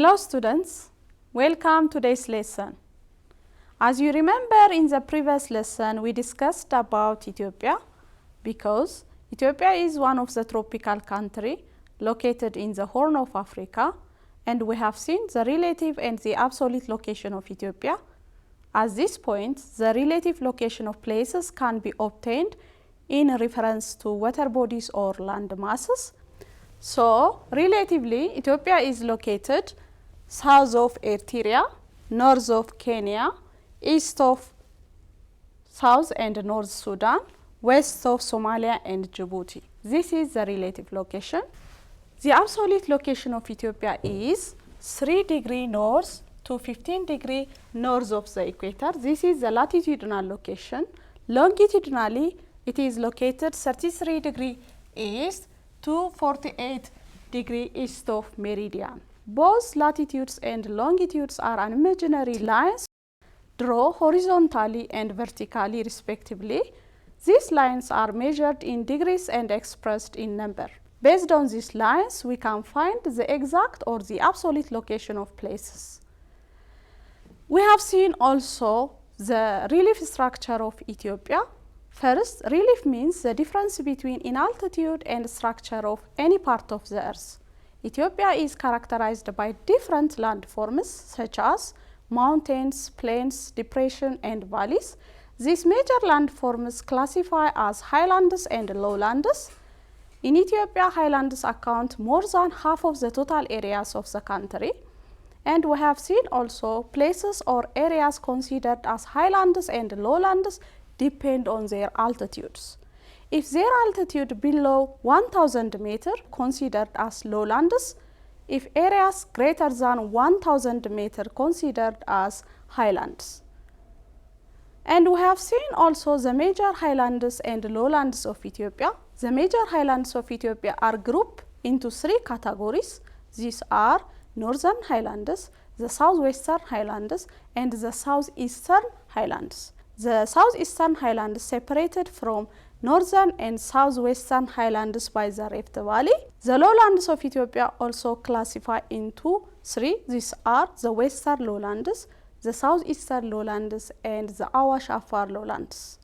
Hello students, welcome to today's lesson. As you remember, in the previous lesson we discussed about Ethiopia because Ethiopia is one of the tropical countries located in the Horn of Africa, and we have seen the relative and the absolute location of Ethiopia. At this point, the relative location of places can be obtained in reference to water bodies or land masses. So, relatively, Ethiopia is located south of Eritrea, north of Kenya, east of South and North Sudan, west of Somalia and Djibouti. This is the relative location. The absolute location of Ethiopia is 3 degrees north to 15 degrees north of the equator. This is the latitudinal location. Longitudinally, it is located 33 degrees east to 48 degrees east of meridian. Both latitudes and longitudes are imaginary lines drawn horizontally and vertically respectively. These lines are measured in degrees and expressed in number. Based on these lines, we can find the exact or the absolute location of places. We have seen also the relief structure of Ethiopia. First, relief means the difference between in altitude and structure of any part of the earth. Ethiopia is characterized by different landforms such as mountains, plains, depressions, and valleys. These major landforms classify as highlands and lowlands. In Ethiopia, highlands account more than half of the total areas of the country. And we have seen also places or areas considered as highlands and lowlands depend on their altitudes. If their altitude below 1000 meters, considered as lowlands. If areas greater than 1000 meters, considered as highlands. And we have seen also the major highlands and lowlands of Ethiopia. The major highlands of Ethiopia are grouped into 3 categories. These are northern highlands, the southwestern highlands, and the southeastern highlands. The southeastern highlands separated from northern and southwestern highlands by the Rift Valley. The lowlands of Ethiopia also classify into 3. These are the western lowlands, the southeastern lowlands, and the Awash Afar lowlands.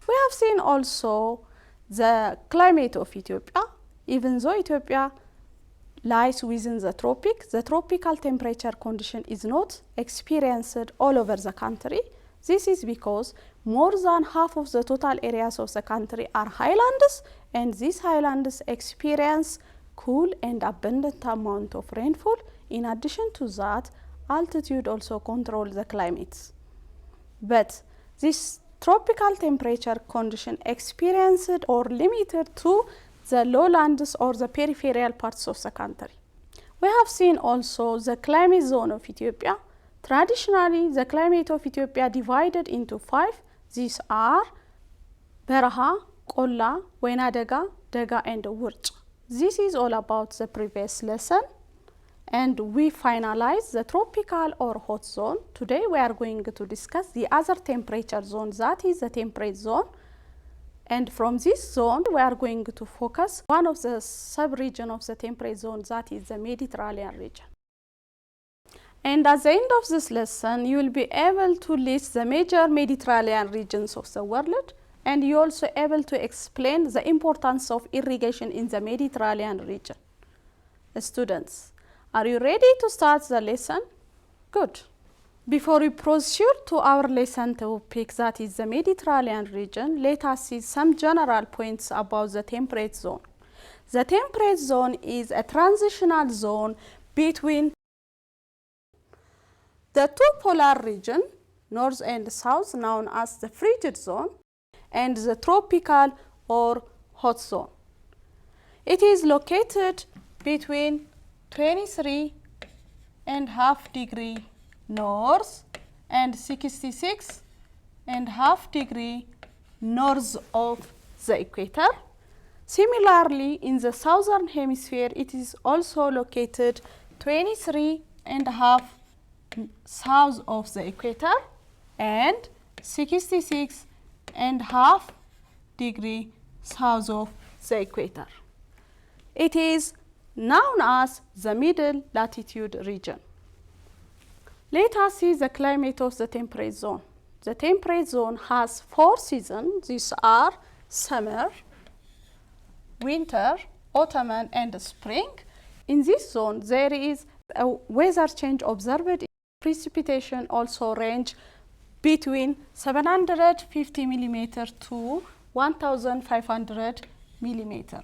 We have seen also the climate of Ethiopia. Even though Ethiopia lies within the tropical temperature condition is not experienced all over the country. This is because more than half of the total areas of the country are highlands, and these highlands experience cool and abundant amount of rainfall. In addition to that, altitude also controls the climate. But this tropical temperature condition experienced or limited to the lowlands or the peripheral parts of the country. We have seen also the climate zone of Ethiopia. Traditionally, the climate of Ethiopia divided into 5. These are Beraha, Qolla, Wainadega, Dega, and Wurch. This is all about the previous lesson, and we finalize the tropical or hot zone. Today we are going to discuss the other temperature zone, that is the temperate zone. And from this zone, we are going to focus one of the sub-region of the temperate zone, that is the Mediterranean region. And at the end of this lesson, you will be able to list the major Mediterranean regions of the world, and you also able to explain the importance of irrigation in the Mediterranean region. Students, are you ready to start the lesson? Good. Before we proceed to our lesson topic, that is the Mediterranean region, let us see some general points about the temperate zone. The temperate zone is a transitional zone between the 2 polar regions, north and south, known as the frigid zone, and the tropical or hot zone. It is located between 23.5 degrees north and 66.5 degrees north of the equator. Similarly, in the southern hemisphere, it is also located 23.5 south of the equator and 66.5 degrees south of the equator. It is known as the middle latitude region. Let us see the climate of the temperate zone. The temperate zone has 4 seasons. These are summer, winter, autumn, and spring. In this zone, there is a weather change observed. Precipitation also range between 750 millimeter to 1,500 millimeter.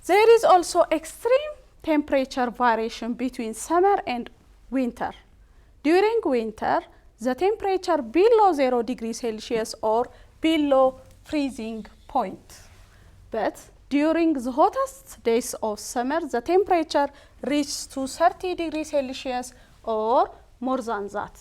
There is also extreme temperature variation between summer and winter. During winter, the temperature below 0 degrees Celsius or below freezing point. But during the hottest days of summer, the temperature reaches to 30 degrees Celsius or more than that.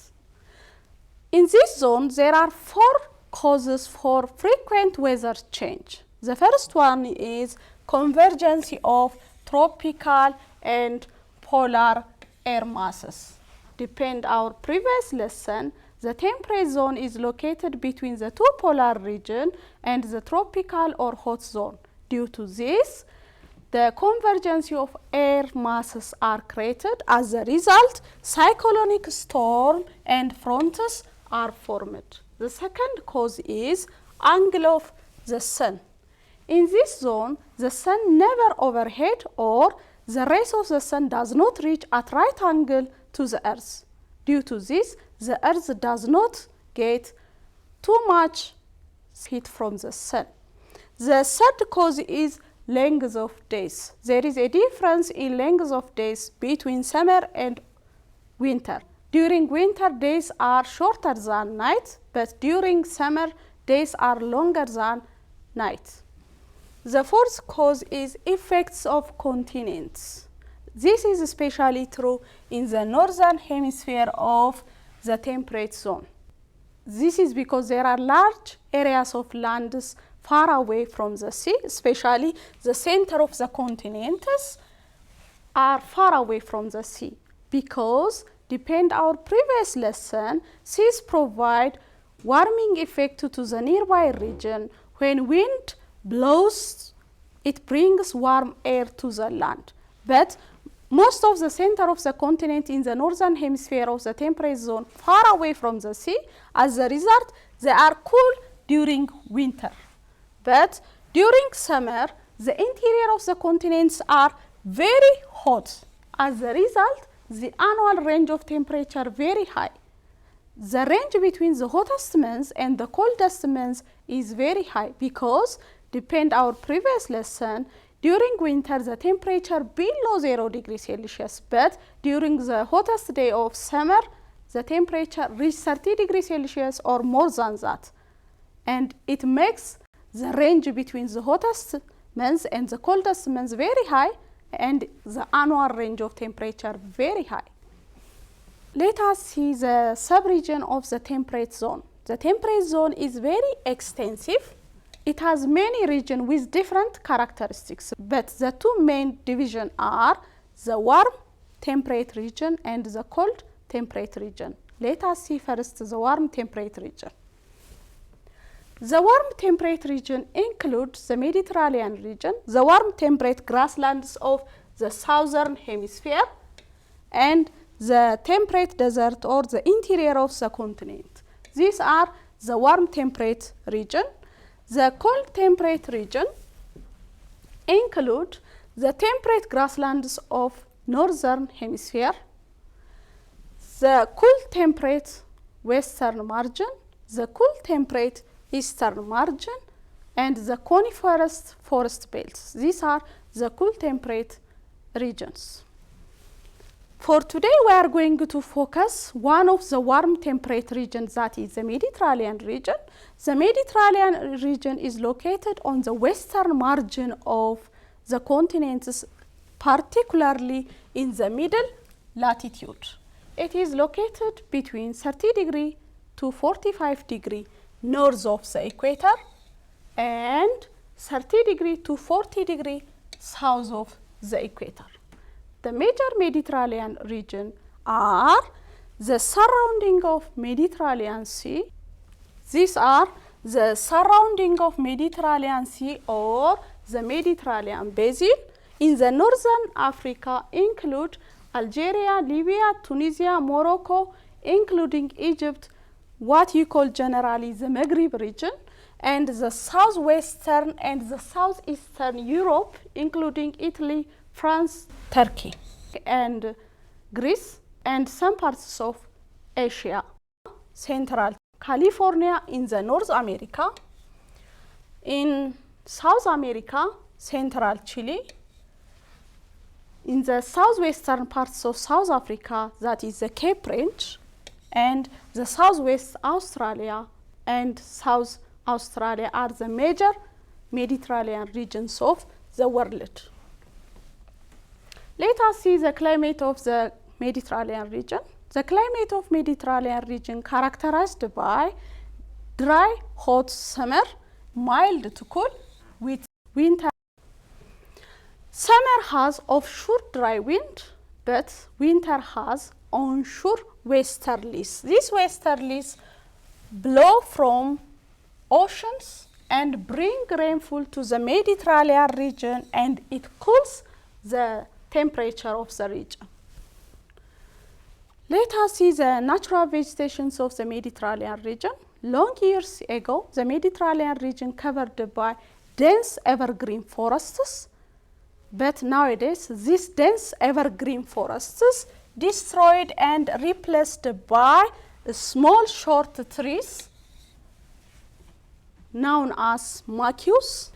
In this zone, there are 4 causes for frequent weather change. The first one is convergence of tropical and polar air masses. Depend our previous lesson, the temperate zone is located between the 2 polar regions and the tropical or hot zone. Due to this, the convergence of air masses are created. As a result, cyclonic storm and fronts are formed. The second cause is angle of the sun. In this zone, the sun never overhead or the rays of the sun does not reach at right angle to the earth. Due to this, the earth does not get too much heat from the sun. The third cause is length of days. There is a difference in length of days between summer and winter. During winter, days are shorter than night, but during summer, days are longer than night. The fourth cause is effects of continents. This is especially true in the northern hemisphere of the temperate zone. This is because there are large areas of lands far away from the sea, especially the center of the continents are far away from the sea. Because, depend our previous lesson, seas provide warming effect to the nearby region. When wind blows, it brings warm air to the land. But most of the center of the continent in the northern hemisphere of the temperate zone far away from the sea. As a result, they are cool during winter. But during summer, the interior of the continents are very hot. As a result, the annual range of temperature very high. The range between the hottest months and the coldest months is very high because, depend our previous lesson, during winter the temperature below 0 degrees Celsius, but during the hottest day of summer, the temperature reaches 30 degrees Celsius or more than that. And it makes the range between the hottest months and the coldest months very high, and the annual range of temperature very high. Let us see the subregion of the temperate zone. The temperate zone is very extensive. It has many regions with different characteristics, but the 2 main divisions are the warm temperate region and the cold temperate region. Let us see first the warm temperate region. The warm temperate region includes the Mediterranean region, the warm temperate grasslands of the southern hemisphere, and the temperate desert or the interior of the continent. These are the warm temperate region. The cold temperate region include the temperate grasslands of northern hemisphere, the cool temperate western margin, the cool temperate eastern margin, and the coniferous forest belts. These are the cool temperate regions. For today, we are going to focus one of the warm temperate regions, that is the Mediterranean region. The Mediterranean region is located on the western margin of the continents, particularly in the middle latitude. It is located between 30 degree to 45 degree north of the equator and 30 degree to 40 degree south of the equator. The major Mediterranean region are the surrounding of Mediterranean Sea. These are the surrounding of Mediterranean Sea or the Mediterranean Basin. In the northern Africa include Algeria, Libya, Tunisia, Morocco, including Egypt, what you call generally the Maghreb region, and the southwestern and the southeastern Europe, including Italy, France, Turkey, and Greece, and some parts of Asia, Central California in the North America, in South America, Central Chile, in the southwestern parts of South Africa, that is the Cape Range, and the southwest Australia and South Australia are the major Mediterranean regions of the world. Let us see the climate of the Mediterranean region. The climate of Mediterranean region characterized by dry, hot summer, mild to cool, with winter. Summer has offshore dry wind, but winter has onshore westerlies. These westerlies blow from oceans and bring rainfall to the Mediterranean region, and it cools the temperature of the region. Let us see the natural vegetations of the Mediterranean region. Long years ago, the Mediterranean region covered by dense evergreen forests, but nowadays these dense evergreen forests destroyed and replaced by small short trees known as maquis.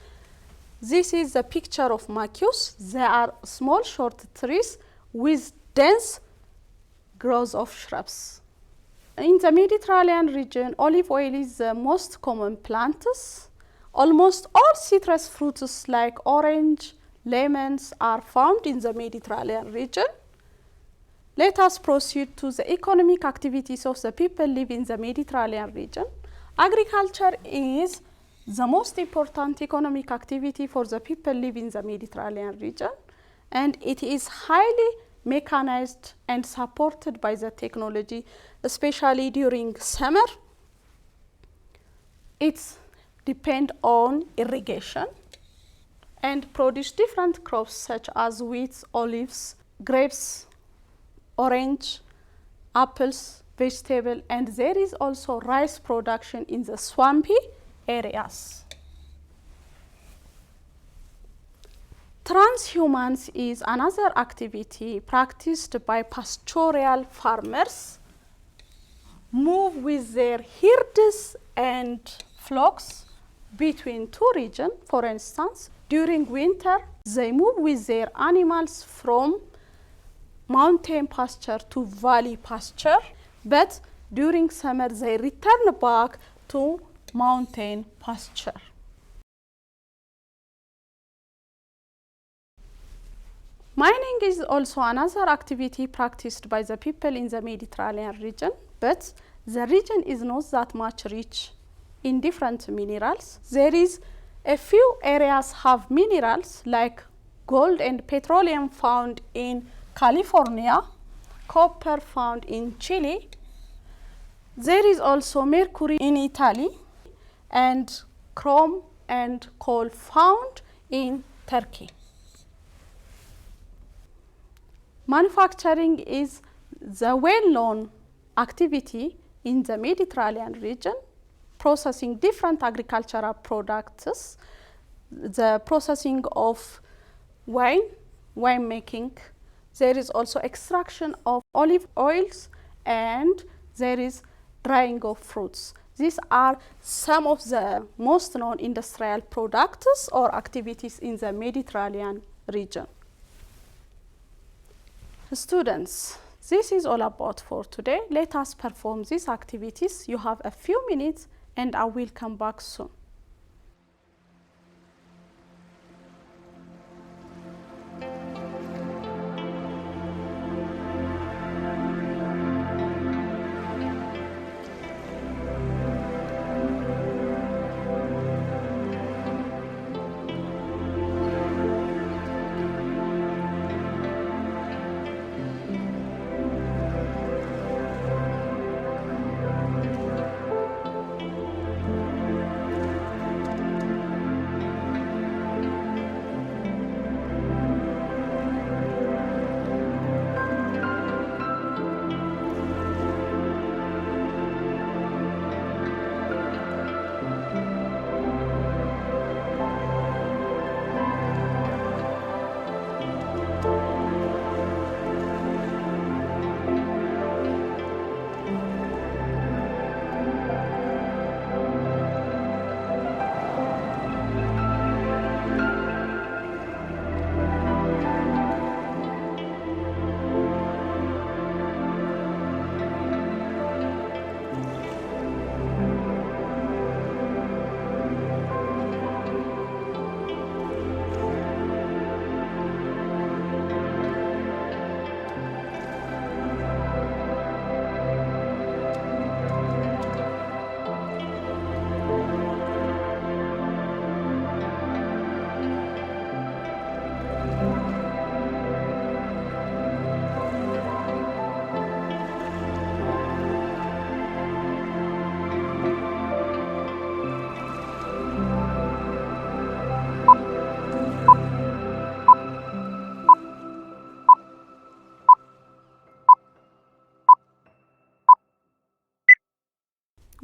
This is the picture of maquis. They are small short trees with dense growth of shrubs. In the Mediterranean region, olive oil is the most common plant. Almost all citrus fruits like orange, lemons are found in the Mediterranean region. Let us proceed to the economic activities of the people living in the Mediterranean region. Agriculture is the most important economic activity for the people living in the Mediterranean region, and it is highly mechanized and supported by the technology, especially during summer. It depends on irrigation and produce different crops such as wheat, olives, grapes, orange, apples, vegetable, and there is also rice production in the swampy areas. Transhumance is another activity practiced by pastoral farmers, move with their herds and flocks between two regions. For instance, during winter, they move with their animals from mountain pasture to valley pasture, but during summer, they return back to mountain pasture. Mining is also another activity practiced by the people in the Mediterranean region, but the region is not that much rich in different minerals. There is a few areas have minerals like gold and petroleum found in California, copper found in Chile. There is also mercury in Italy, and chrome and coal found in Turkey. Manufacturing is the well-known activity in the Mediterranean region, processing different agricultural products, the processing of wine making. There is also extraction of olive oils, and there is drying of fruits. These are some of the most known industrial products or activities in the Mediterranean region. Students, this is all about for today. Let us perform these activities. You have a few minutes and I will come back soon.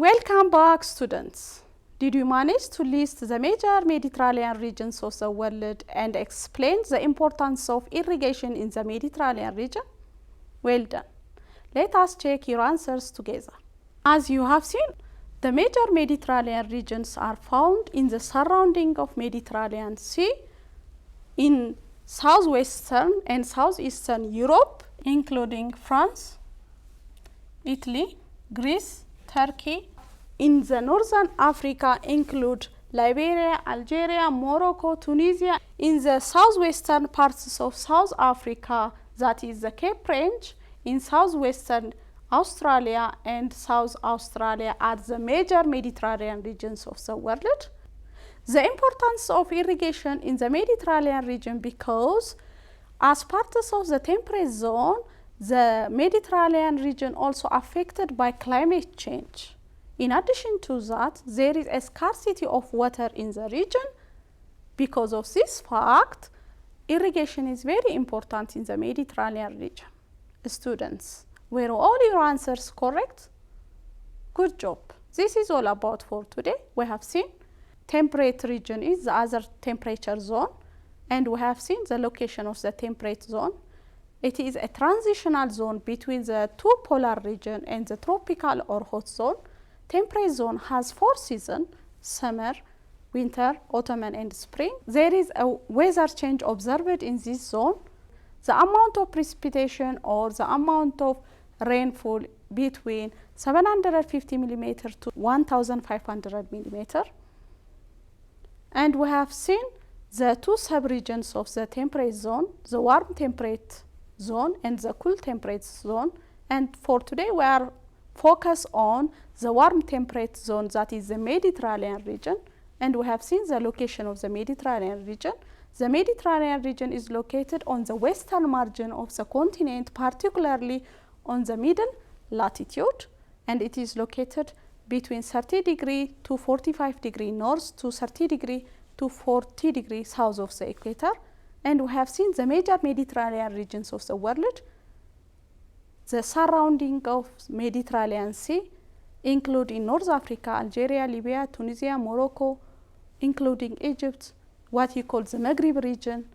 Welcome back, students. Did you manage to list the major Mediterranean regions of the world and explain the importance of irrigation in the Mediterranean region? Well done. Let us check your answers together. As you have seen, the major Mediterranean regions are found in the surrounding of Mediterranean Sea, in southwestern and southeastern Europe, including France, Italy, Greece, Turkey. In the northern Africa include Liberia, Algeria, Morocco, Tunisia. In the southwestern parts of South Africa, that is the Cape Range, in southwestern Australia and South Australia are the major Mediterranean regions of the world. The importance of irrigation in the Mediterranean region because as part of the temperate zone, the Mediterranean region also affected by climate change. In addition to that, there is a scarcity of water in the region. Because of this fact, irrigation is very important in the Mediterranean region. Students, were all your answers correct? Good job. This is all about for today. We have seen temperate region is the other temperature zone, and we have seen the location of the temperate zone. It is a transitional zone between the two polar region and the tropical or hot zone. Temperate zone has 4 seasons: summer, winter, autumn, and spring. There is a weather change observed in this zone. The amount of precipitation or the amount of rainfall between 750 millimeter to 1500 millimeter. And we have seen the 2 subregions of the temperate zone, the warm temperate zone and the cool temperate zone. And for today we are focused on the warm temperate zone, that is the Mediterranean region. And we have seen the location of the Mediterranean region. The Mediterranean region is located on the western margin of the continent, particularly on the middle latitude, and it is located between 30 degrees to 45 degrees north to 30 degrees to 40 degrees south of the equator. And we have seen the major Mediterranean regions of the world. The surrounding of Mediterranean Sea, including North Africa, Algeria, Libya, Tunisia, Morocco, including Egypt, what you call the Maghreb region.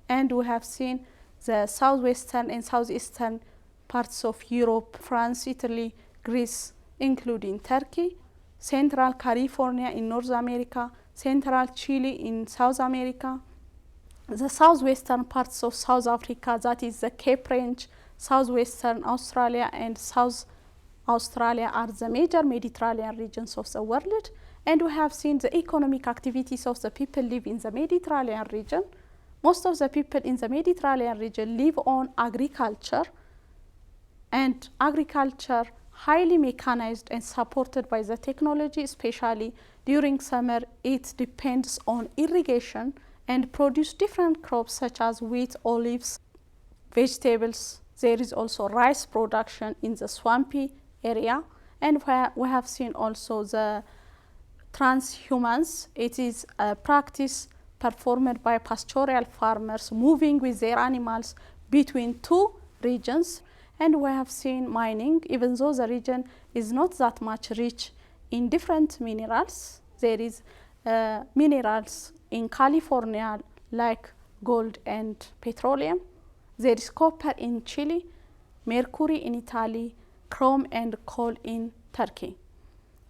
And we have seen the southwestern and southeastern parts of Europe, France, Italy, Greece, including Turkey, Central California in North America, Central Chile in South America, the southwestern parts of South Africa, that is the Cape Range, southwestern Australia and South Australia are the major Mediterranean regions of the world. And we have seen the economic activities of the people live in the Mediterranean region. Most of the people in the Mediterranean region live on agriculture, and agriculture highly mechanized and supported by the technology, especially during summer. It depends on irrigation and produce different crops such as wheat, olives, vegetables. There is also rice production in the swampy area. And we have seen also the transhumance. It is a practice performed by pastoral farmers moving with their animals between 2 regions. And we have seen mining, even though the region is not that much rich in different minerals. There is minerals in California like gold and petroleum. There is copper in Chile, mercury in Italy, chrome and coal in Turkey.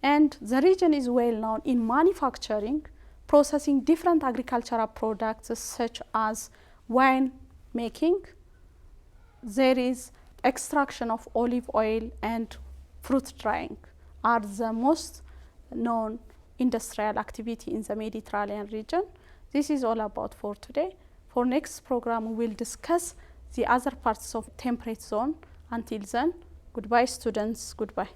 And the region is well known in manufacturing, processing different agricultural products such as wine making. There is extraction of olive oil and fruit drying are the most known industrial activity in the Mediterranean region. This is all about for today. For next program, we will discuss the other parts of temperate zone. Until then, goodbye students, goodbye.